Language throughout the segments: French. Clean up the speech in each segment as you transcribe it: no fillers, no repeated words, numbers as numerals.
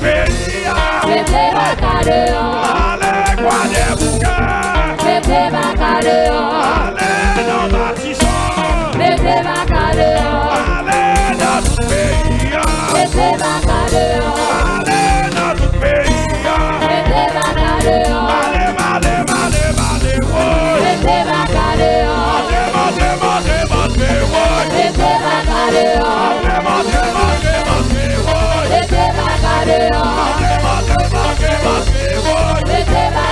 pays. Mettez ma cadeau. Allez, quoi des bouquets. Mettez ma cadeau. Allez, dans bâtissant. Mettez ma cadeau. Allez, dans tout pays. Mettez ma cadeau. Allez, dans tout pays. Mettez ma cadeau. Allez, allez, allez, allez, ouais. Mettez ma cadeau. Allez, ouais. Mettez ma cadeau. Allez, ouais. Mettez ma cadeau. Mettez ma cadeau. Mettez ma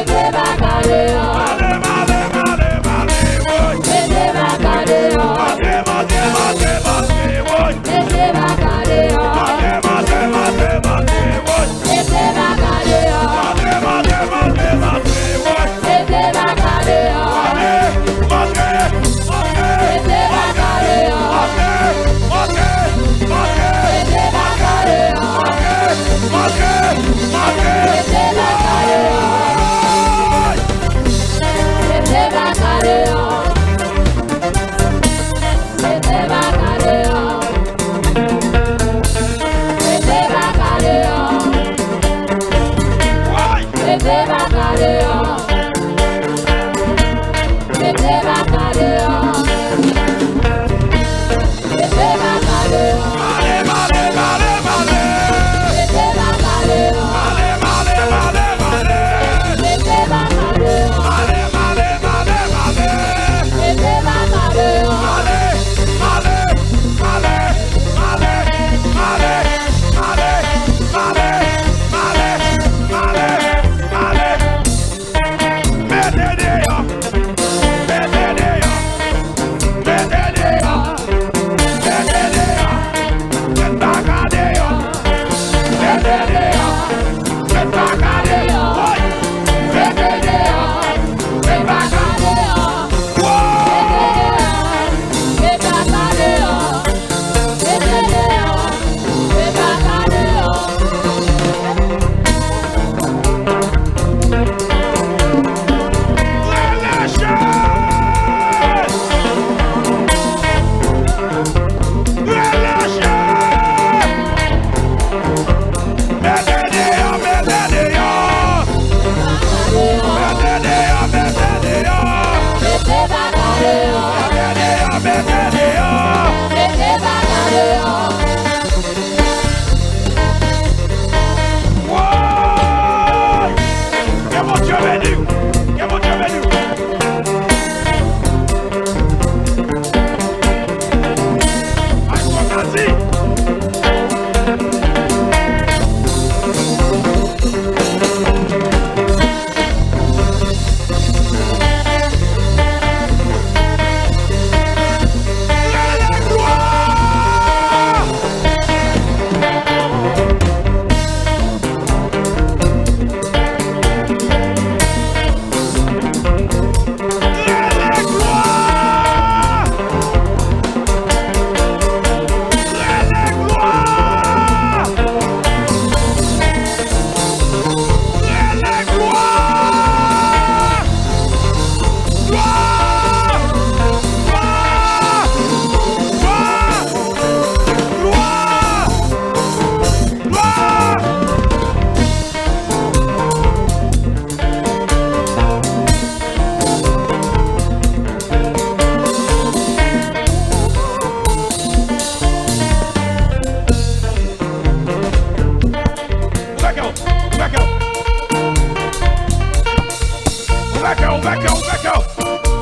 cadeau. Mettez ma cadeau. Mettez ma cadeau. Mettez ma cadeau. Mettez ma cadeau.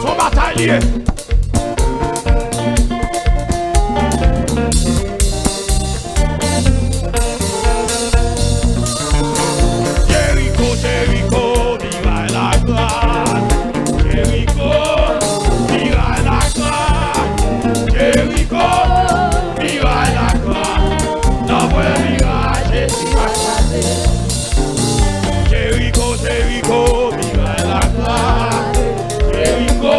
Son bataille. Jericho, Jericho, viva la gloire. Jericho, viva la gloire. Jericho, viva la gloire. Notre mirage est passé. Jericho, Jericho, viva la gloire. Jericho,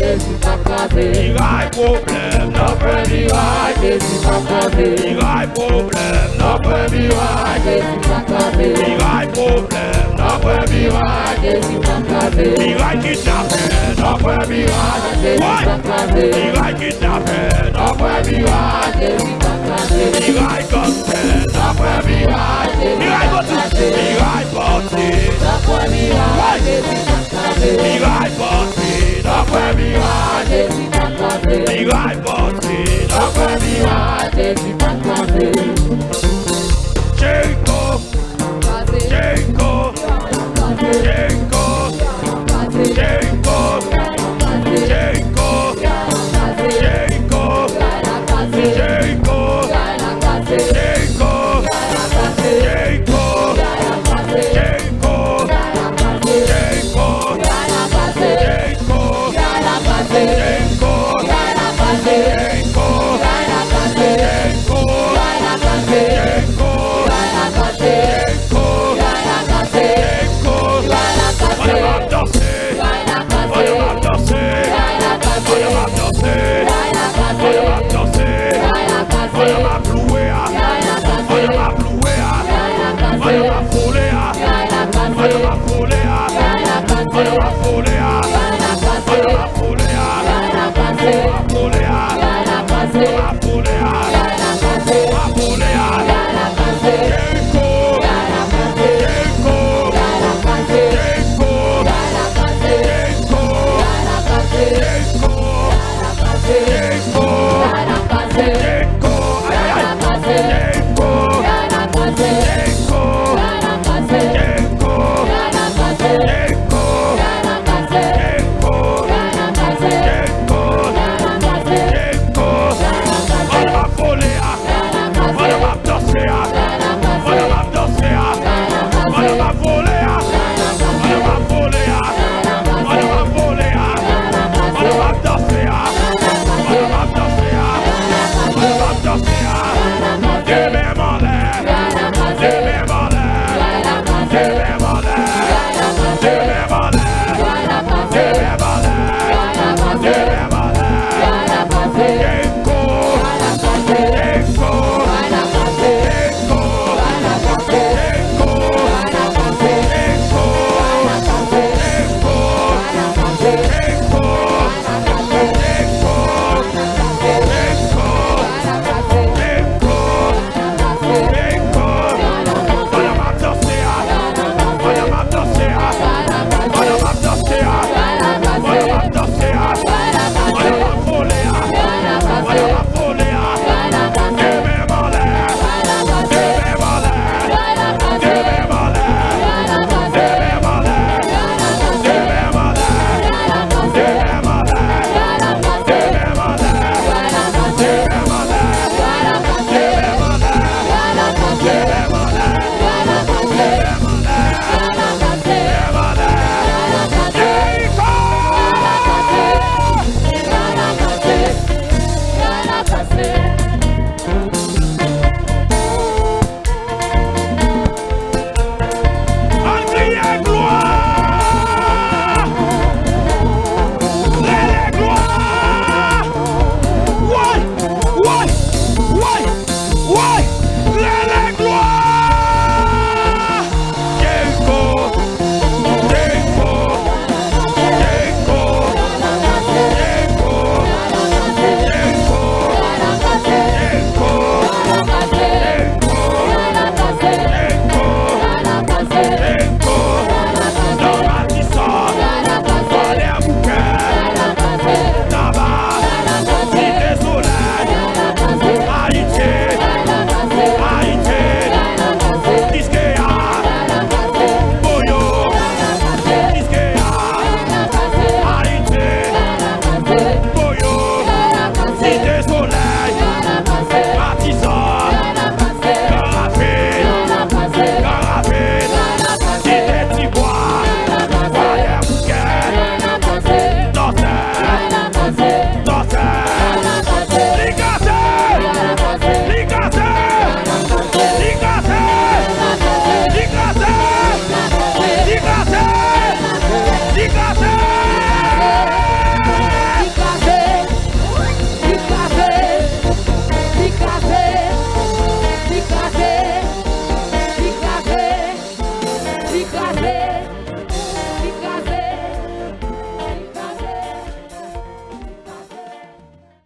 Miraille problème, n'a pas miraille. Miraille problème, n'a pas miraille. Miraille problème, n'a pas miraille. Miraille kidnappé, n'a pas miraille. Miraille kidnappé, n'a pas miraille. Miraille gospel, n'a pas miraille. Miraille gospel, miraille parti, n'a pas miraille. Miraille parti, n'a pas miraille. Miraille parti, n'a pas miraille. Jericho, Jericho, Jericho, Jericho, Jericho, Jericho, Jericho, Jericho, Jericho, Jericho,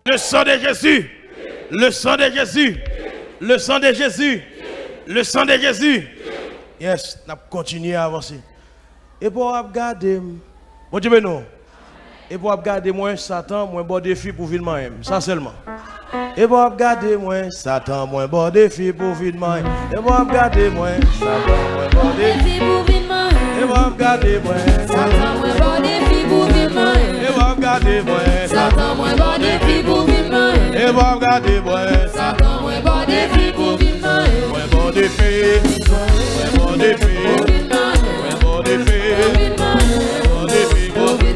Le sang de Jésus. Le sang de Jésus. Le sang de Jésus. Le sang de Jésus. Yes, on continue à avancer. Et pour regarder, bon Dieu non. Et pour regarder moi Satan, moi bon défi pour vivre moi-même, ça seulement. Et pour regarder moi Satan, moi bon défi pour vivre moi-même. Et pour regarder moi Satan, moi bon défi pour vivre moi-même. Et pour regarder moi Satan, moi bon défi pour vivre moi-même. Et pour regarder moi Satan, moi bon défi pour vivre moi-même. Et pour regarder moi Satan, moi bon défi pour vivre moi-même. moi bon défi, moi bon défi, moi bon défi, bon défi, bon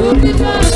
Moving